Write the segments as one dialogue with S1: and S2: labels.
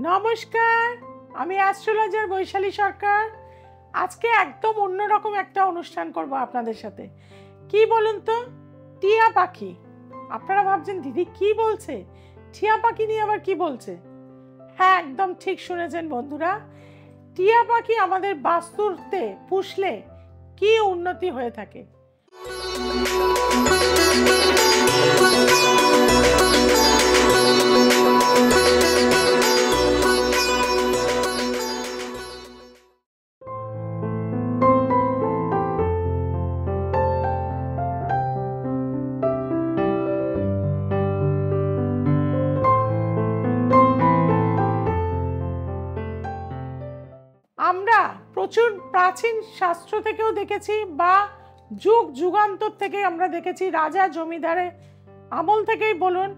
S1: নমস্কার, আমি অ্যাস্ট্রোলজার বৈশালী সরকার। আজকে একদম অন্যরকম একটা অনুষ্ঠান করব আপনাদের সাথে। কি বলুন তো, টিয়া পাখি। আপনারা ভাবছেন দিদি কি বলছে, টিয়া পাখি নিয়ে আবার কি বলছে? হ্যাঁ, একদম ঠিক শুনেছেন বন্ধুরা। টিয়া পাখি আমাদের বাস্তুতে পুষলে কি উন্নতি হয়ে থাকে। আমরা প্রচুর প্রাচীন শাস্ত্র থেকেও দেখেছি বা যুগ যুগান্তর থেকে আমরা দেখেছি, রাজা জমিদারের আমল থেকেই বলুন,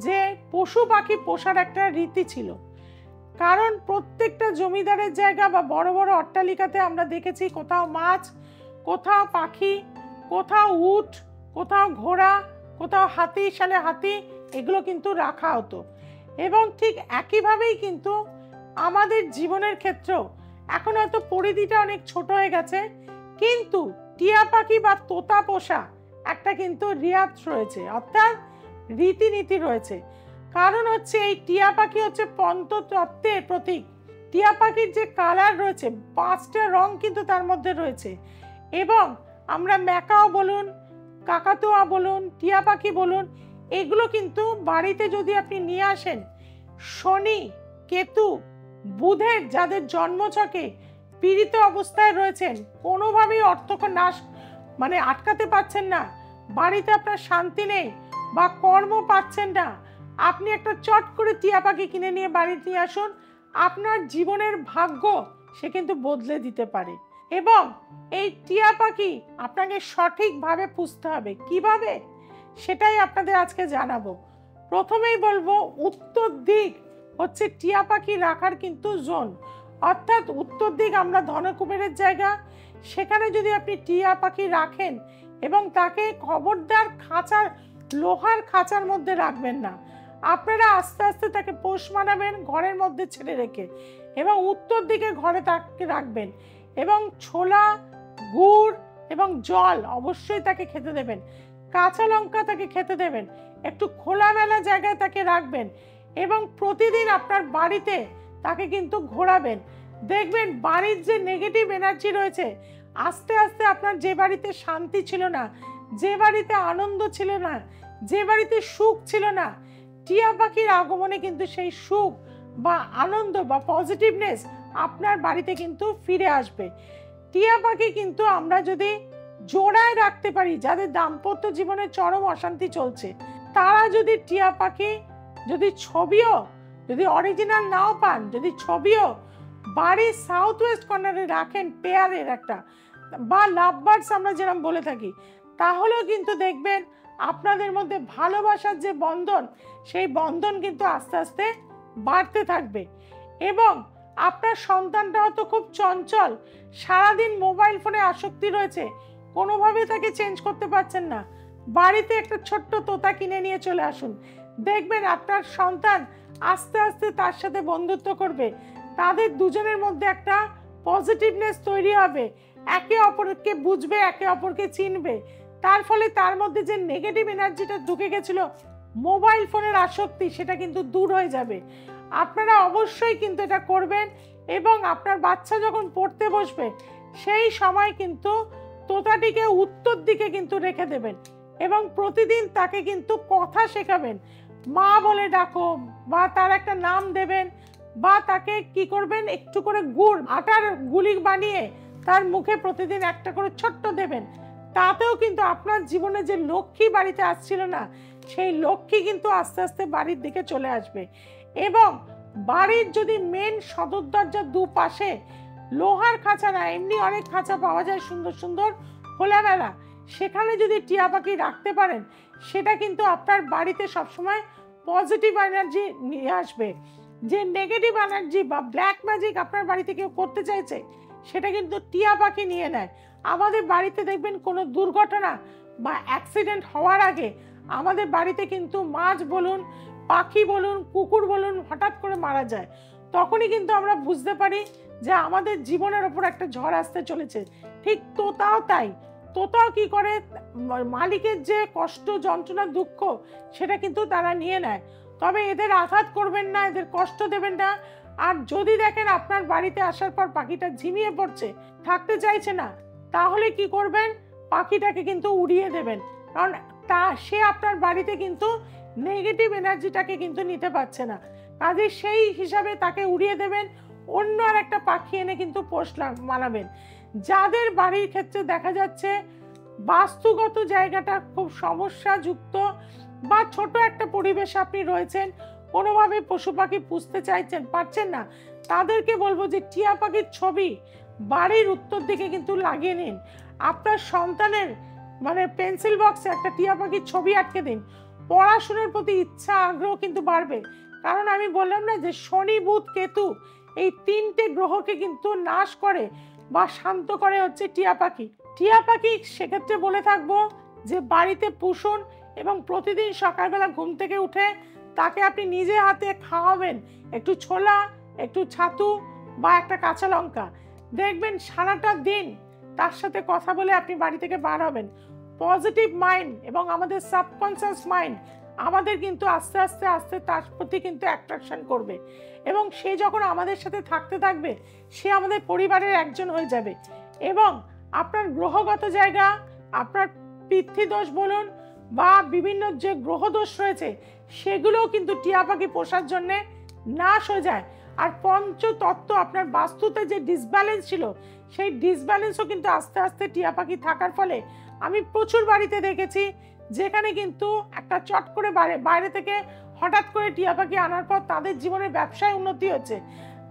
S1: যে পশু পাখি পোষার একটা রীতি ছিল। কারণ প্রত্যেকটা জমিদারের জায়গা বা বড় বড় অট্টালিকাতে আমরা দেখেছি কোথাও মাছ, কোথাও পাখি, কোথাও উট, কোথাও ঘোড়া, কোথাও হাতি, সালে হাতি, এগুলো কিন্তু রাখা হতো। এবং ঠিক একইভাবেই কিন্তু আমাদের জীবনের ক্ষেত্রেও এখন হয়তো পরিধিটা অনেক ছোট হয়ে গেছে, কিন্তু টিয়া পাখি বা তোতা পোষা একটা কিন্তু রিয়াত রয়েছে, অর্থাৎ রীতিনীতি রয়েছে। কারণ হচ্ছে এই টিয়া পাখি হচ্ছে পঞ্চতত্ত্বের প্রতীক। টিয়া পাখির যে কালার রয়েছে, 5টা রং কিন্তু তার মধ্যে রয়েছে। এবং আমরা ম্যাকাও বলুন, কাকাতুয়া বলুন, টিয়া পাখি বলুন, এগুলো কিন্তু বাড়িতে যদি আপনি নিয়ে আসেন, শনি, কেতু, বুধের যাদের জন্মছকে পীড়িত অবস্থায় রয়েছেন, কোনোভাবেই অর্থ নাশ আটকাতে পারছেন না, বাড়িতে আপনার শান্তি নেই বা কর্ম পাচ্ছেন না, আপনি একটা চট করে টিয়া পাখি কিনে নিয়ে বাড়িতে নিয়ে আসুন, আপনার জীবনের ভাগ্য সে কিন্তু বদলে দিতে পারে। এবং এই টিয়া পাখি আপনাকে সঠিকভাবে পুষতে হবে। কিভাবে, সেটাই আপনাদের আজকে জানাবো। প্রথমেই বলবো, উত্তর দিক হচ্ছে টিয়া পাখি রাখার কিন্তু জোন, অর্থাৎ উত্তর দিক আমরা ধনকুবেরের জায়গা। সেখানে যদি আপনি টিয়া পাখি রাখেন এবং তাকে খবরদার খাঁচার, লোহার খাঁচার মধ্যে রাখবেন না। আপনারা আস্তে আস্তে তাকে পোষ মানাবেন ঘরের মধ্যে ছেড়ে রেখে, এবং উত্তর দিকে ঘরে তাকে রাখবেন, এবং ছোলা, গুড় এবং জল অবশ্যই তাকে খেতে দেবেন, কাঁচা লঙ্কা তাকে খেতে দেবেন, একটু খোলামেলা জায়গায় তাকে রাখবেন, এবং প্রতিদিন আপনার বাড়িতে তাকে কিন্তু ঘোরাবেন। দেখবেন বাড়ির যে নেগেটিভ এনার্জি রয়েছে, আস্তে আস্তে আপনার যে বাড়িতে শান্তি ছিল না, যে বাড়িতে আনন্দ ছিল না, যে বাড়িতে সুখ ছিল না, টিয়া পাখির আগমনে কিন্তু সেই সুখ বা আনন্দ বা পজিটিভনেস আপনার বাড়িতে কিন্তু ফিরে আসবে। টিয়া পাখি কিন্তু আমরা যদি জোড়ায় রাখতে পারি, যাদের দাম্পত্য জীবনে চরম অশান্তি চলছে, তারা যদি টিয়া পাখি যদি ছবিও, যদি অরিজিনাল নাও পান, যদি ছবিও বাড়ির সাউথ ওয়েস্ট কর্নারে রাখেন পেয়ারের একটা, বা লাভ বার্ডস আমরা যেরকম বলে থাকি, তাহলেও কিন্তু দেখবেন আপনাদের মধ্যে ভালোবাসার যে বন্ধন, সেই বন্ধন কিন্তু আস্তে আস্তে বাড়তে থাকবে। এবং আপনার সন্তানটা হয়তো খুব চঞ্চল, সারাদিন মোবাইল ফোনে আসক্তি রয়েছে, কোনোভাবে তাকে চেঞ্জ করতে পারছেন না, বাড়িতে একটা ছোট্ট তোতা কিনে নিয়ে চলে আসুন। দেখবেন আপনার সন্তান আস্তে আস্তে তার সাথে বন্ধুত্ব করবে, তাদের দুজনের মধ্যে একটা পজিটিভনেস তৈরি হবে, একে অপরকে বুঝবে, একে অপরকে চিনবে। তার ফলে তার মধ্যে যে নেগেটিভ এনার্জিটা ঢুকে গেছিল, মোবাইল ফোনের আসক্তি, সেটা কিন্তু দূর হয়ে যাবে। আপনারা অবশ্যই কিন্তু এটা করবেন। এবং আপনার বাচ্চা যখন পড়তে বসবে, সেই সময় কিন্তু তোতাটিকে উত্তর দিকে কিন্তু রেখে দেবেন, এবং প্রতিদিন তাকে কিন্তু কথা শেখাবেন, মা বলে ডাকো, বা তার একটা নাম দেবেন, বা তাকে কি করবেন, একটু করে গুড়, আটার গুলি বানিয়ে তার মুখে প্রতিদিন একটা করে ছোট্ট দেবেন। তাতেও কিন্তু আপনার জীবনে যে লক্ষ্মী বাড়িতে আসছিল না, সেই লক্ষ্মী কিন্তু আস্তে আস্তে বাড়ির দিকে চলে আসবে। এবং বাড়ির যদি মেন সদর দরজার দুপাশে লোহার খাঁচা না, এমনি অনেক খাঁচা পাওয়া যায় সুন্দর সুন্দর খোলামেলা, সেখানে যদি টিয়া পাখি রাখতে পারেন, সেটা কিন্তু আপনার বাড়িতে সবসময় পজিটিভ এনার্জি নিয়ে আসবে। যে নেগেটিভ এনার্জি বা ব্ল্যাক ম্যাজিক আপনার বাড়িতে কেউ করতে চাইছে, সেটা কিন্তু টিয়া পাখি নিয়ে নেয়। আমাদের বাড়িতে দেখবেন কোনো দুর্ঘটনা বা অ্যাক্সিডেন্ট হওয়ার আগে আমাদের বাড়িতে কিন্তু মাছ বলুন, পাখি বলুন, কুকুর বলুন, হঠাৎ করে মারা যায়। তখনই কিন্তু আমরা বুঝতে পারি যে আমাদের জীবনের ওপর একটা ঝড় আসতে চলেছে। ঠিক তোতাও তাই, তোতাও কি করে, মালিকের যে কষ্ট, যন্ত্রণা, দুঃখ সেটা কিন্তু তারা নিয়ে নেয়। তবে এদের আঘাত করবেন না, এদের কষ্ট দেবেন না। আর যদি দেখেন আপনার বাড়িতে আসার পর পাখিটা ঝিমিয়ে পড়ছে, থাকতে চাইছে না, তাহলে কি করবেন, পাখিটাকে কিন্তু উড়িয়ে দেবেন। কারণ সে আপনার বাড়িতে কিন্তু নেগেটিভ এনার্জিটাকে কিন্তু নিতে পারছে না। কাজে সেই হিসাবে তাকে উড়িয়ে দেবেন, অন্য আর একটা পাখি এনে কিন্তু পোষ মানাবেন। যাদের বাড়ির ক্ষেত্রে দেখা যাচ্ছে বাস্তুগত জায়গাটা খুব সমস্যাযুক্ত বা ছোট একটা পরিবেশে আপনি রয়েছেন, কোনোভাবে পশু পাখি পুষতে পারছেন না, তাদেরকে বলবো যে টিয়া পাখির ছবি বাড়ির উত্তর দিকে কিন্তু লাগিয়ে নিন। আপনার সন্তানের পেন্সিল বক্সে একটা টিয়া পাখির ছবি আটকে দিন। পড়াশোনার প্রতি ইচ্ছা, আগ্রহ কিন্তু বাড়বে। কারণ আমি বললাম না যে শনি, বুধ, কেতু এই 3টে গ্রহকে কিন্তু নাশ করে বা শান্ত করে হচ্ছে টিয়া পাখি। টিয়া পাখি সেক্ষেত্রে বলে থাকবো যে বাড়িতে পুষুন এবং প্রতিদিন সকালবেলা ঘুম থেকে উঠে তাকে আপনি নিজে হাতে খাওয়াবেন একটু ছোলা, একটু ছাতু বা একটা কাঁচা লঙ্কা। দেখবেন সারাটা দিন তার সাথে কথা বলে আপনি বাড়ি থেকে বার হবেন। পজিটিভ মাইন্ড এবং আমাদের সাবকনসিয়াস মাইন্ড আমাদের কিন্তু আস্তে আস্তে আস্তে তার প্রতি কিন্তু অ্যাট্রাকশন করবে এবং সে যখন আমাদের সাথে থাকতে থাকবে সে আমাদের পরিবারের একজন হয়ে যাবে। এবং আপনার গ্রহগত জায়গা, আপনার পিতৃদোষ বলুন বা বিভিন্ন যে গ্রহদোষ রয়েছে সেগুলোও কিন্তু টিয়া পাখি পোষার জন্য নাশ হয়ে যায়। আর পঞ্চতত্ত্ব আপনার বাস্তুতে যে ডিসব্যালেন্স ছিল সেই ডিসব্যালেন্সও কিন্তু আস্তে আস্তে টিয়া পাখি থাকার ফলে আমি প্রচুর বাড়িতে দেখেছি যেখানে কিন্তু একটা চট করে বাইরে থেকে হঠাৎ করে টিয়া পাখি আনার পর তাদের জীবনের ব্যবসায় উন্নতি হচ্ছে,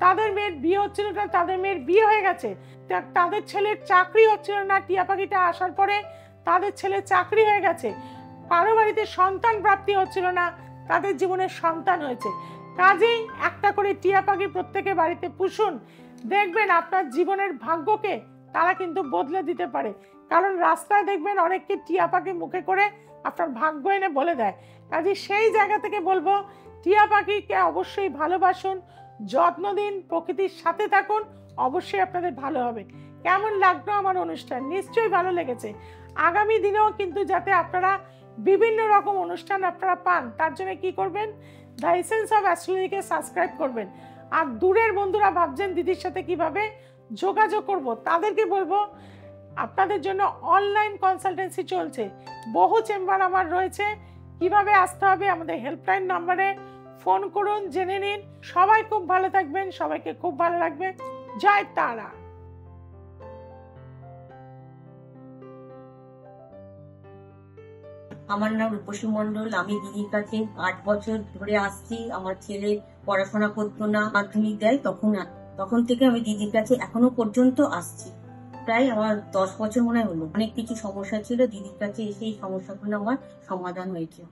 S1: তাদের মেয়ের বিয়ে হচ্ছিল না, তাদের মেয়ের বিয়ে হয়ে গেছে, তাদের ছেলের চাকরি হচ্ছিল না, টিয়া পাখিটা আসার পরে তাদের ছেলের চাকরি হয়ে গেছে, কারো বাড়িতে সন্তান প্রাপ্তি হচ্ছিল না, তাদের জীবনের সন্তান হয়েছে। কাজেই একটা করে টিয়া পাখি প্রত্যেকের বাড়িতে পুষুন, দেখবেন আপনার জীবনের ভাগ্যকে তারা কিন্তু বদলে দিতে পারে। কারণ রাস্তায় দেখবেন অনেককে টিয়া পাখি মুখে করে আপনার ভাগ্য এনে বলে দেয়। কাজে সেই জায়গা থেকে বলবো টিয়া পাখিকে অবশ্যই ভালোবাসুন, যত্ন দিন, প্রকৃতির সাথে থাকুন, অবশ্যই আপনাদের ভালো হবে। কেমন লাগলো আমার অনুষ্ঠান? নিশ্চয়ই ভালো লেগেছে। আগামী দিনেও কিন্তু যাতে আপনারা বিভিন্ন রকম অনুষ্ঠান আপনারা পান তার জন্য কি করবেন, দ্য এসেন্স অফ অ্যাস্ট্রোলজিকে সাবস্ক্রাইব করবেন। আর দূরের বন্ধুরা ভাবছেন দিদির সাথে কিভাবে যোগাযোগ করব, তাদেরকে বলবো আপনাদের জন্য অনলাইন কনসালটেন্সি চলছে, বহু চেম্বার আমার রয়েছে। কিভাবে আসতে হবে আমাদের হেল্পলাইন নাম্বারে ফোন করুন, জেনে নিন। সবাই খুব ভালো থাকবেন, সবাইকে খুব ভালো লাগবে। জয় তারা।
S2: আমার নাম রূপসী মণ্ডল। আমি দিদির কাছে 8 বছর ধরে আসছি। আমার ছেলে পড়াশোনা করতো না, মাধ্যমিক দেয়, তখন থেকে আমি দিদির কাছে এখনো পর্যন্ত আসছি। প্রায় আমার 10 বছর মনে হলো। অনেক কিছু সমস্যা ছিল, দিদির কাছে এসে এই সমস্যাগুলো আমার সমাধান হয়েছে।